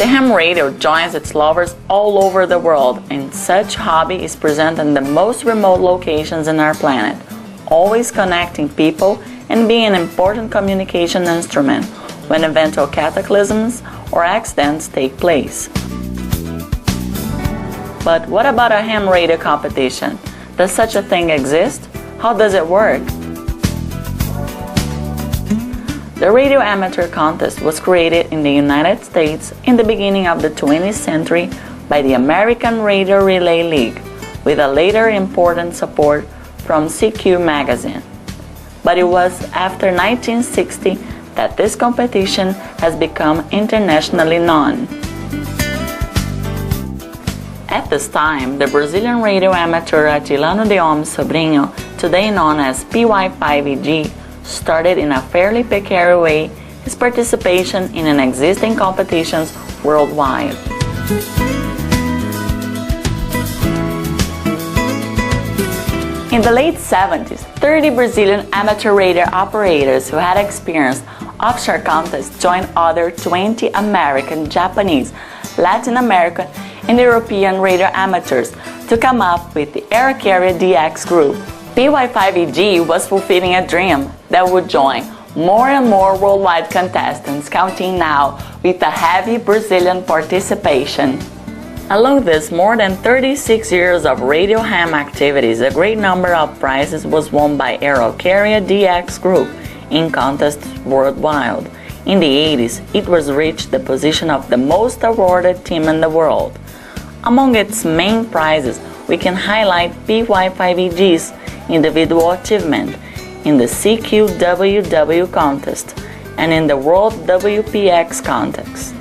The ham radio joins its lovers all over the world, and such hobby is present in the most remote locations in our planet, always connecting people and being an important communication instrument when eventual cataclysms or accidents take place. But what about a ham radio competition? Does such a thing exist? How does it work? The Radio Amateur Contest was created in the United States in the beginning of the 20th century by the American Radio Relay League, with a later important support from CQ magazine. But it was after 1960 that this competition has become internationally known. At this time, the Brazilian radio amateur Atilano de Oms Sobrinho, today known as PY5EG, started in a fairly precarious way his participation in an existing competitions worldwide. In the late 70s, 30 Brazilian amateur radio operators who had experienced offshore contests joined other 20 American, Japanese, Latin American, and European radio amateurs to come up with the Air Carrier DX group. PY5EG was fulfilling a dream that would join more and more worldwide contestants, counting now with a heavy Brazilian participation. Along this more than 36 years of radio ham activities, a great number of prizes was won by Air Carrier DX group in contests worldwide. In the 80s, it was reached the position of the most awarded team in the world. Among its main prizes, we can highlight PY5EG's individual achievement in the CQWW contest and in the World WPX contest,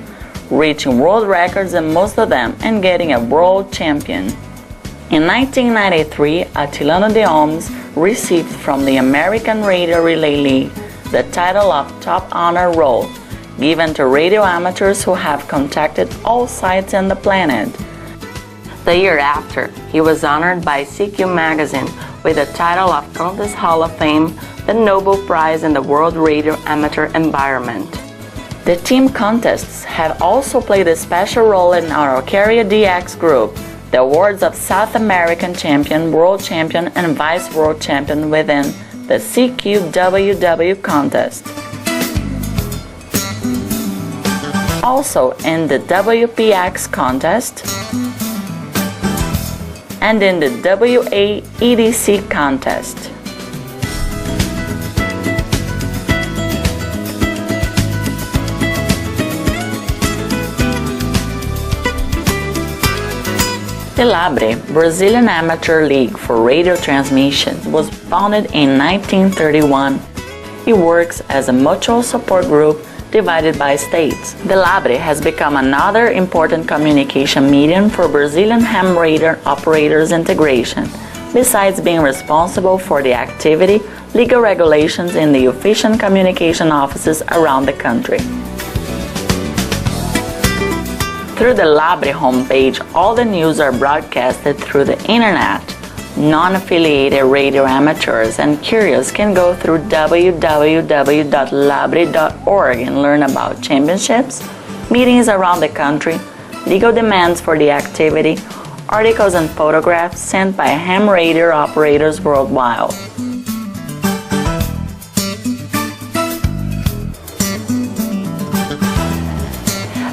reaching world records in most of them and getting a world champion. In 1993, Atilano de Oms received from the American Radio Relay League the title of Top Honor Roll, given to radio amateurs who have contacted all sites on the planet. The year after, he was honored by CQ magazine with the title of Contest Hall of Fame, the Nobel Prize in the World Radio Amateur Environment. The team contests have also played a special role in our Carrier DX group, the awards of South American Champion, World Champion, and Vice World Champion within the CQWW contest. Also in the WPX contest, and in the WRTC contest. The LABRE, Brazilian Amateur League for Radio Transmission, was founded in 1931. It works as a mutual support group divided by states. The LABRE has become another important communication medium for Brazilian ham radio operators integration, besides being responsible for the activity, legal regulations in the efficient communication offices around the country. Through the LABRE homepage, all the news are broadcasted through the internet. Non-affiliated radio amateurs and curious can go through www.labre.org and learn about championships, meetings around the country, legal demands for the activity, articles and photographs sent by ham radio operators worldwide.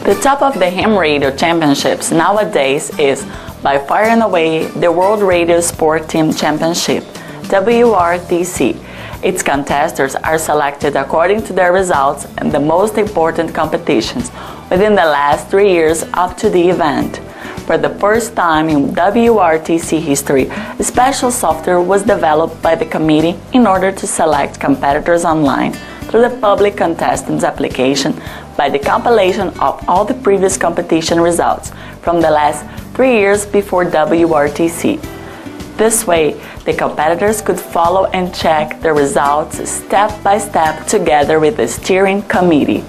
The top of the ham radio championships nowadays is by far and away the World Radio Sport Team Championship, WRTC. Its contestants are selected according to their results in the most important competitions within the last 3 years up to the event. For the first time in WRTC history, a special software was developed by the committee in order to select competitors online through the public contestants application by the compilation of all the previous competition results from the last 3 years before WRTC. This way, the competitors could follow and check the results step by step together with the steering committee.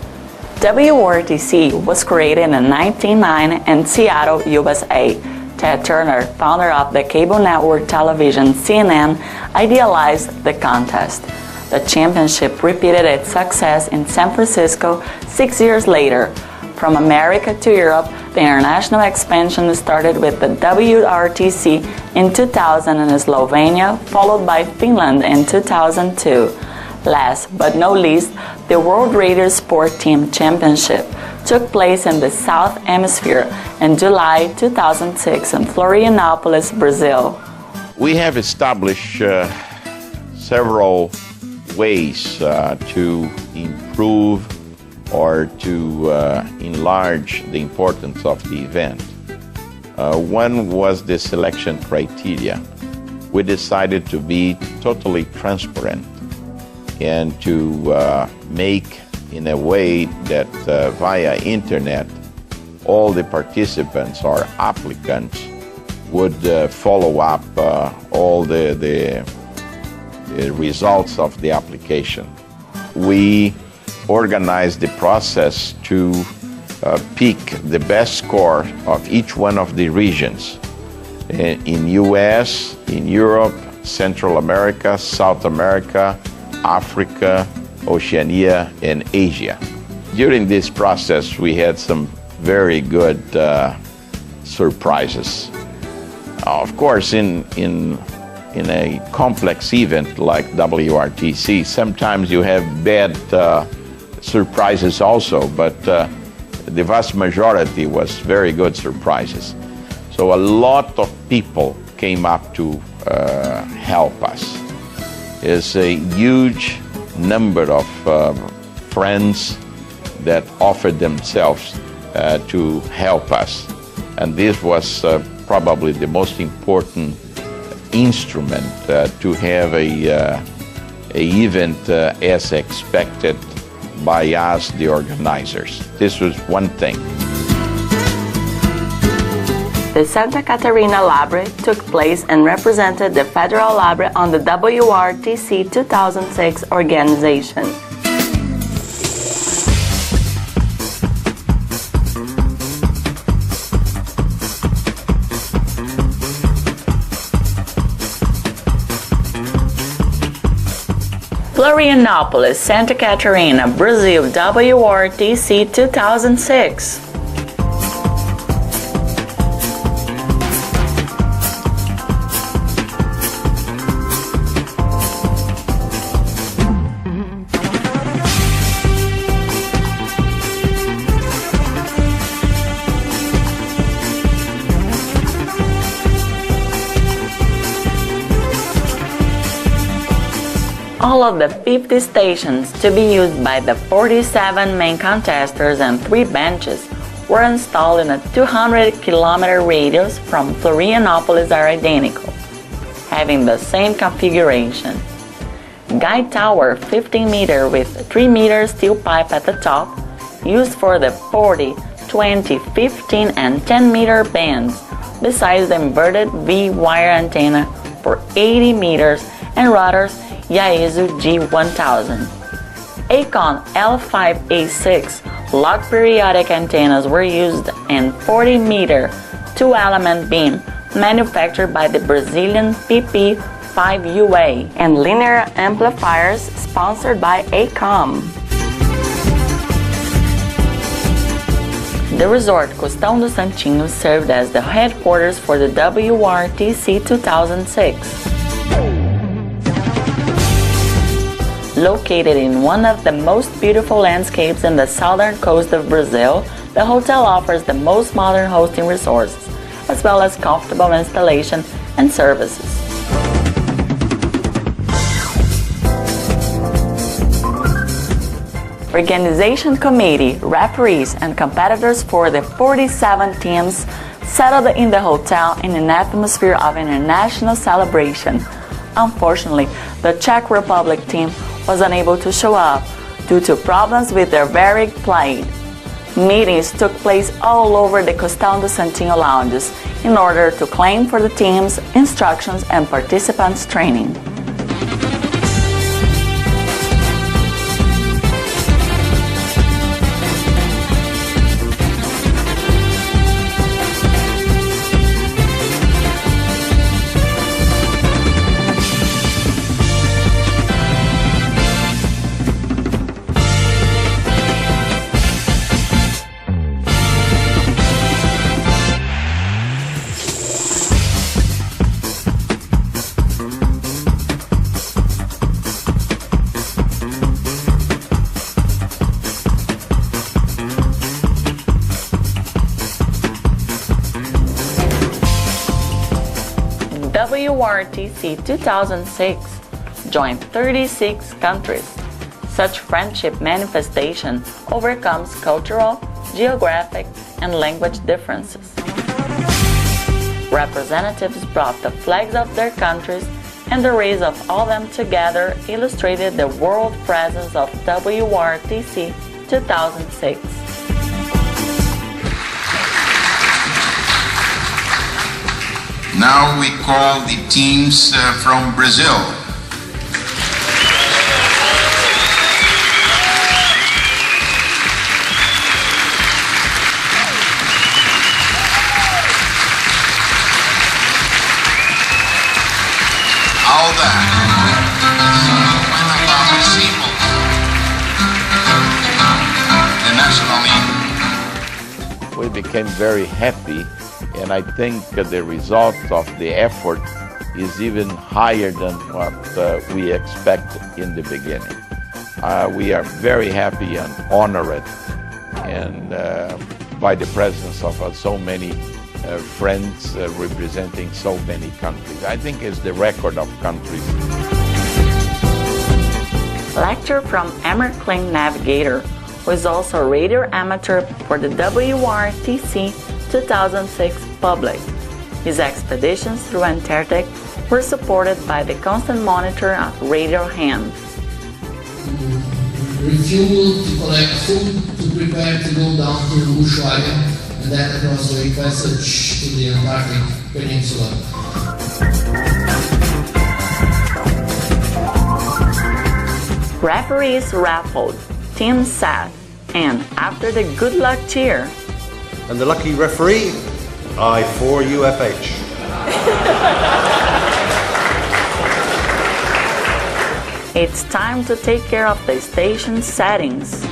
WRTC was created in 1909 in Seattle, USA. Ted Turner, founder of the cable network television CNN, idealized the contest. The championship repeated its success in San Francisco 6 years later, From America to Europe, the international expansion started with the WRTC in 2000 in Slovenia, followed by Finland in 2002. Last but not least, the World Radial Sport Team Championship took place in the South Hemisphere in July 2006 in Florianopolis, Brazil. We have established several ways to improve or to enlarge the importance of the event. One was the selection criteria. We decided to be totally transparent and to make in a way that via internet all the participants or applicants would follow up all the results of the application. We organized the process to pick the best score of each one of the regions in US, in Europe, Central America, South America, Africa, Oceania, and Asia. During this process, we had some very good surprises. Of course, in a complex event like WRTC, sometimes you have bad surprises also, but the vast majority was very good surprises. So a lot of people came up to help us. It's a huge number of friends that offered themselves to help us. And this was probably the most important instrument to have a event as expected by us, the organizers. This was one thing. The Santa Catarina Library took place and represented the Federal Library on the WRTC 2006 organization. Florianopolis, Santa Catarina, Brazil, WRTC 2006. All of the 50 stations to be used by the 47 main contestants and 3 benches were installed in a 200-kilometer radius from Florianopolis are identical, having the same configuration. Guide tower 15 meter with 3 meter steel pipe at the top, used for the 40, 20, 15 and 10 meter bands, besides the inverted V-wire antenna for 80 meters and routers Yaesu G1000. Acon L5A6 log periodic antennas were used in 40-meter 2-element beam manufactured by the Brazilian PP5UA and linear amplifiers sponsored by Acom. The resort Costão do Santinho served as the headquarters for the WRTC 2006. Located in one of the most beautiful landscapes in the southern coast of Brazil, the hotel offers the most modern hosting resources, as well as comfortable installation and services. Organization committee, referees, and competitors for the 47 teams settled in the hotel in an atmosphere of international celebration. Unfortunately, the Czech Republic team was unable to show up due to problems with their varied plane. Meetings took place all over the Costão do Santinho lounges in order to claim for the team's instructions and participants' training. WRTC 2006 joined 36 countries. Such friendship manifestation overcomes cultural, geographic, and language differences. Representatives brought the flags of their countries, and the race of all them together illustrated the world presence of WRTC 2006. Now we call the teams from Brazil. Alda, the national league. We became very happy, and I think the result of the effort is even higher than what we expected in the beginning. We are very happy and honored and by the presence of so many friends representing so many countries. I think it's the record of countries. Lecture from Emmer Kling Navigator, who is also a radio amateur for the WRTC 2006 public. His expeditions through Antarctic were supported by the constant monitor of radio hands. Refuel to collect food to prepare to go down to Ushuaia and then across the passage to the Antarctic Peninsula. Referees raffled, teams sat, and after the good luck cheer, and the lucky referee, I4UFH. It's time to take care of the station settings.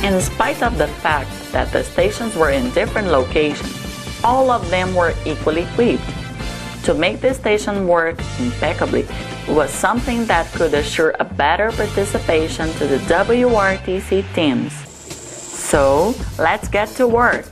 In spite of the fact that the stations were in different locations, all of them were equally equipped. To make the station work impeccably was something that could assure a better participation to the WRTC teams. So, let's get to work.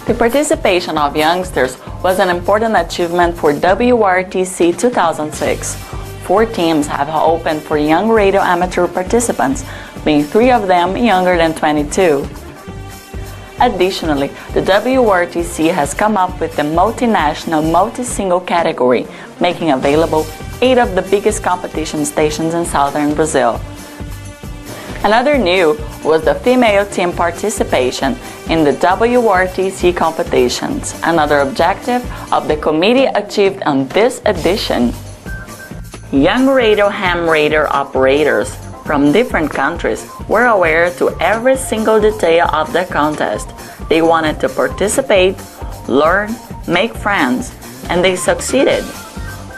The participation of youngsters was an important achievement for WRTC 2006. 4 teams have opened for young radio amateur participants, being 3 of them younger than 22. Additionally, the WRTC has come up with the multinational multi-single category, making available 8 of the biggest competition stations in southern Brazil. Another new was the female team participation in the WRTC competitions, another objective of the committee achieved on this edition. Young radio ham radio operators from different countries were aware to every single detail of the contest. They wanted to participate, learn, make friends, and they succeeded.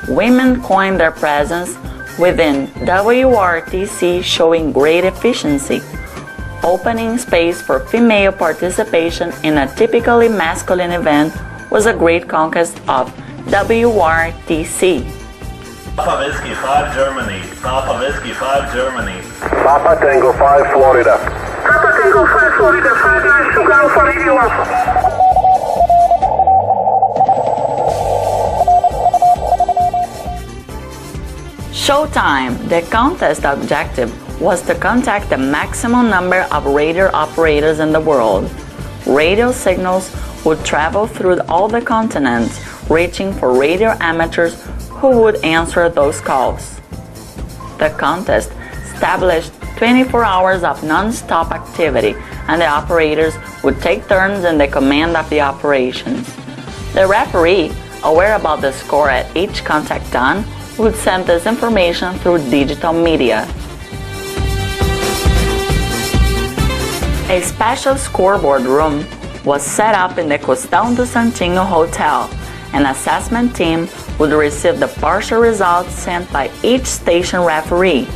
Women coined their presence within WRTC, showing great efficiency. Opening space for female participation in a typically masculine event was a great conquest of WRTC. Papa Whiskey 5 Germany. Papa Whiskey 5 Germany. Papa Tango 5 Florida. Papa Tango 5 Florida. 5 guys to go for Radio Alpha. Showtime! The contest objective was to contact the maximum number of radio operators in the world. Radio signals would travel through all the continents, reaching for radio amateurs who would answer those calls. The contest established 24 hours of non-stop activity, and the operators would take turns in the command of the operations. The referee, aware about the score at each contact done, would send this information through digital media. A special scoreboard room was set up in the Costão do Santinho Hotel. An assessment team would receive the partial results sent by each station referee,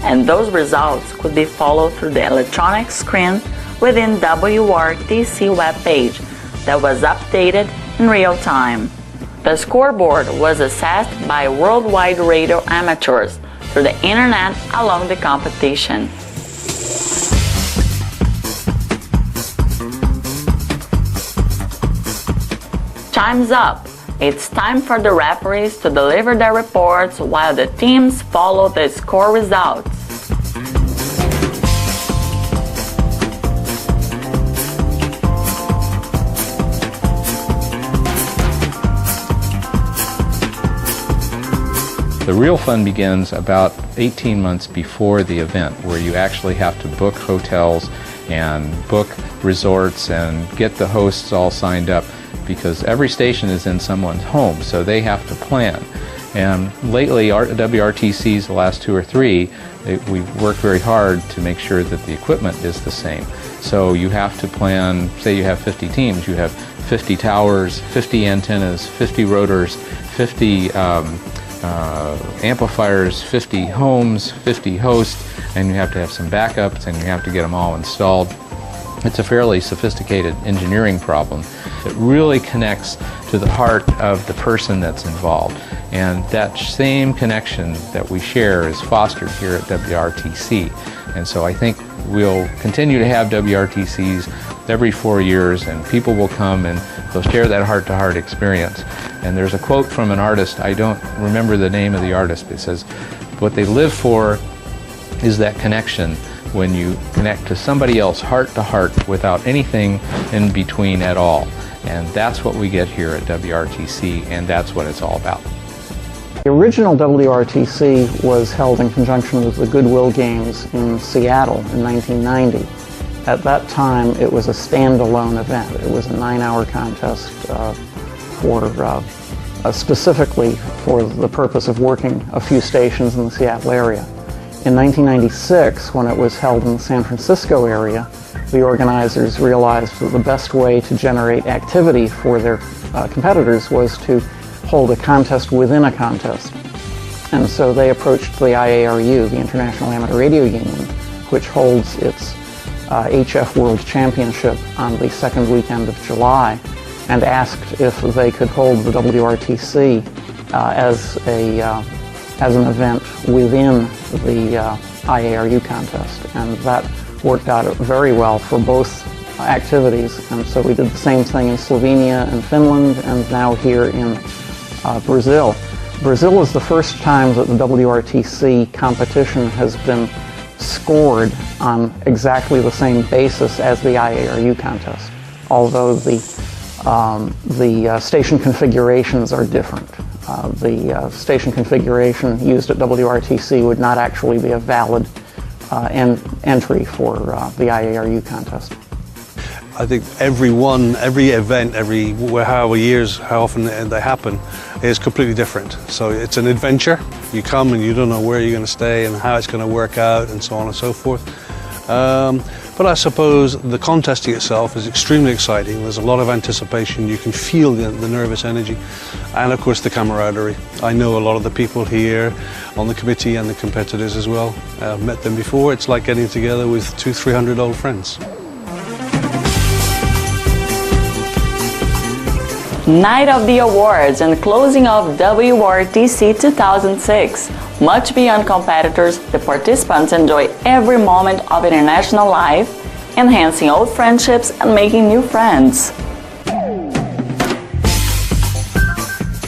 and those results could be followed through the electronic screen within WRTC webpage that was updated in real time. The scoreboard was assessed by worldwide radio amateurs through the internet along the competition. Time's up. It's time for the referees to deliver their reports while the teams follow the score results. The real fun begins about 18 months before the event, where you actually have to book hotels and book resorts and get the hosts all signed up, because every station is in someone's home, so they have to plan. And lately, WRTCs, the last 2 or 3, we've worked very hard to make sure that the equipment is the same. So you have to plan, say you have 50 teams, you have 50 towers, 50 antennas, 50 rotors, 50 amplifiers, 50 homes, 50 hosts, and you have to have some backups, and you have to get them all installed. It's a fairly sophisticated engineering problem that really connects to the heart of the person that's involved. And that same connection that we share is fostered here at WRTC. And so I think we'll continue to have WRTCs every 4 years, and people will come and they'll share that heart-to-heart experience. And there's a quote from an artist, I don't remember the name of the artist, but it says, what they live for is that connection when you connect to somebody else heart to heart without anything in between at all. And that's what we get here at WRTC, and that's what it's all about. The original WRTC was held in conjunction with the Goodwill Games in Seattle in 1990. At that time, it was a standalone event. It was a 9-hour contest specifically for the purpose of working a few stations in the Seattle area. In 1996, when it was held in the San Francisco area, the organizers realized that the best way to generate activity for their competitors was to hold a contest within a contest. And so they approached the IARU, the International Amateur Radio Union, which holds its HF World Championship on the second weekend of July, and asked if they could hold the WRTC as an event within the IARU contest. And that worked out very well for both activities. And so we did the same thing in Slovenia and Finland, and now here in Brazil. Brazil is the first time that the WRTC competition has been scored on exactly the same basis as the IARU contest, although the station configurations are different. The station configuration used at WRTC would not actually be a valid entry for the IARU contest. I think every event, however years, how often they happen, is completely different. So it's an adventure. You come and you don't know where you're going to stay and how it's going to work out and so on and so forth. But I suppose the contesting itself is extremely exciting. There's a lot of anticipation. You can feel the nervous energy, and of course the camaraderie. I know a lot of the people here on the committee and the competitors as well. I've met them before. It's like getting together with 200-300 old friends. Night of the awards and closing of WRTC 2006. Much beyond competitors, the participants enjoy every moment of international life, enhancing old friendships and making new friends.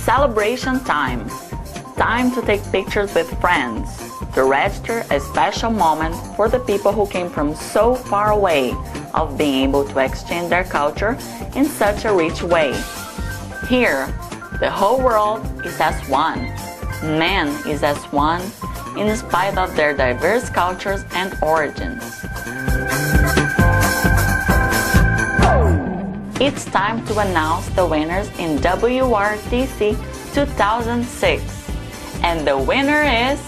Celebration time. Time to take pictures with friends, to register a special moment for the people who came from so far away, of being able to exchange their culture in such a rich way. Here, the whole world is as one. Man is as one, in spite of their diverse cultures and origins. It's time to announce the winners in WRTC 2006. And the winner is...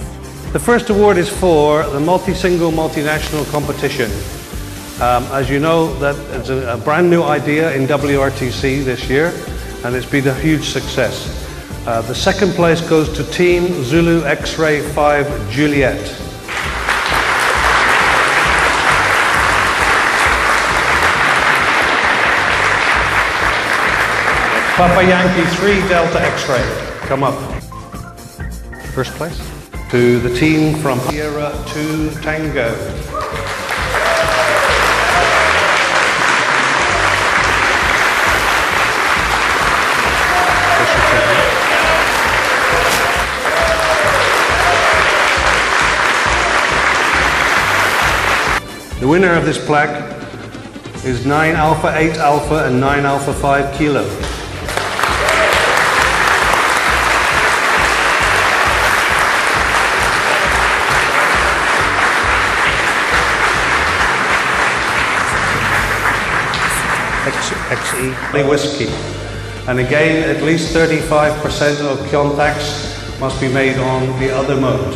The first award is for the multi-single, multinational competition. As you know, that is a brand new idea in WRTC this year, and it's been a huge success. The second place goes to Team Zulu X-Ray 5 Juliet. Papa Yankee 3 Delta X-Ray, come up. First place. To the team from Sierra 2 Tango. The winner of this plaque is 9 Alpha 8 Alpha and 9 Alpha 5 Kilo. XE whiskey. And again, at least 35% of contacts must be made on the other mode.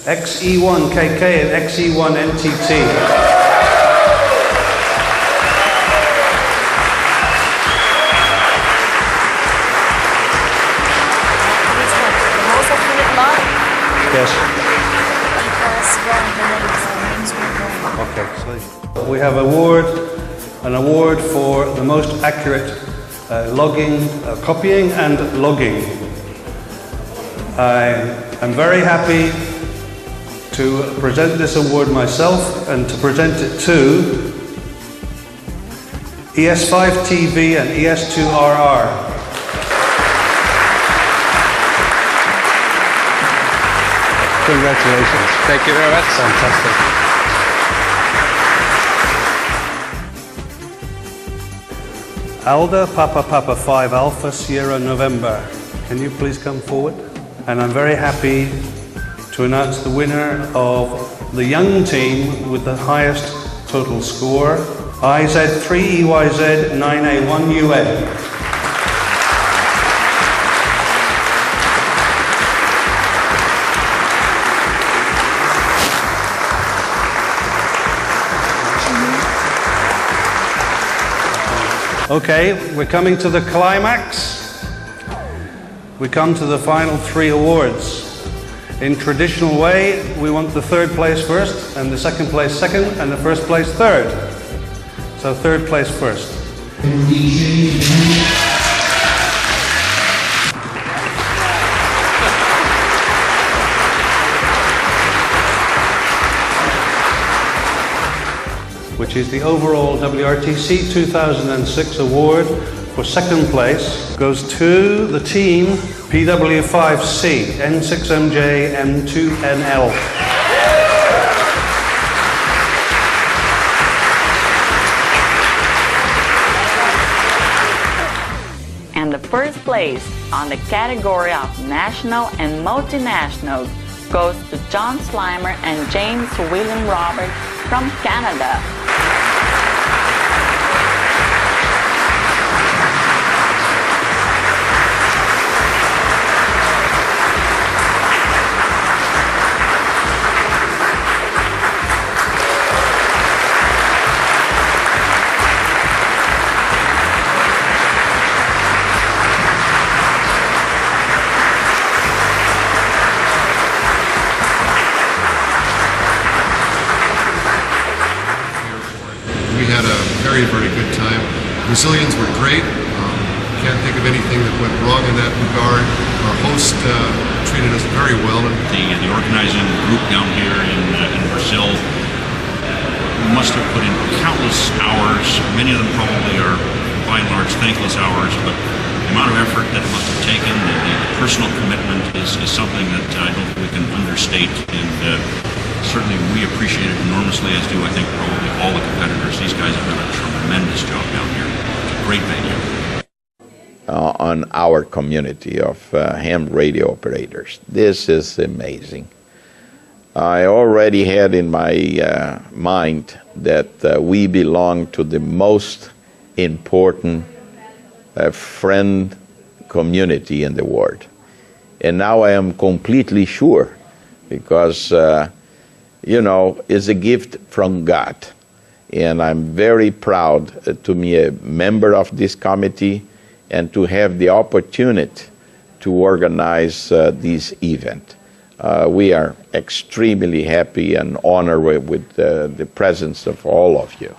XE1KK and XE1 NTT. Yes. Okay, so we have an award for the most accurate logging, copying and logging. I'm very happy to present this award myself and to present it to ES5TV and ES2RR. Congratulations. Thank you very much. Fantastic. Alda Papa Papa 5 Alpha Sierra November. Can you please come forward? And I'm very happy to announce the winner of the young team with the highest total score, IZ3EYZ 9A1UN. Okay, we're coming to the climax. We come to the final 3 awards. In traditional way, we want the third place first, and the second place second, and the first place third. So third place first. Which is the overall WRTC 2006 award for second place, goes to the team PW5C N6MJ M2NL. And the first place on the category of national and multinational goes to John Slimer and James William Robert from Canada. We had a very, very good time. Brazilians were great. Can't think of anything that went wrong in that regard. Our host treated us very well. The organizing group down here in Brazil must have put in countless hours. Many of them probably are, by and large, thankless hours, but the amount of effort that it must have taken, the personal commitment is something that I don't think we can understate, and certainly we appreciate it enormously, as do I think probably all the competitors. These guys have done a tremendous job down here. It's a great venue. On our community of ham radio operators. This is amazing. I already had in my mind that we belong to the most important friend community in the world. And now I am completely sure, because, you know, it's a gift from God. And I'm very proud to be a member of this committee and to have the opportunity to organize this event. We are extremely happy and honored with the presence of all of you.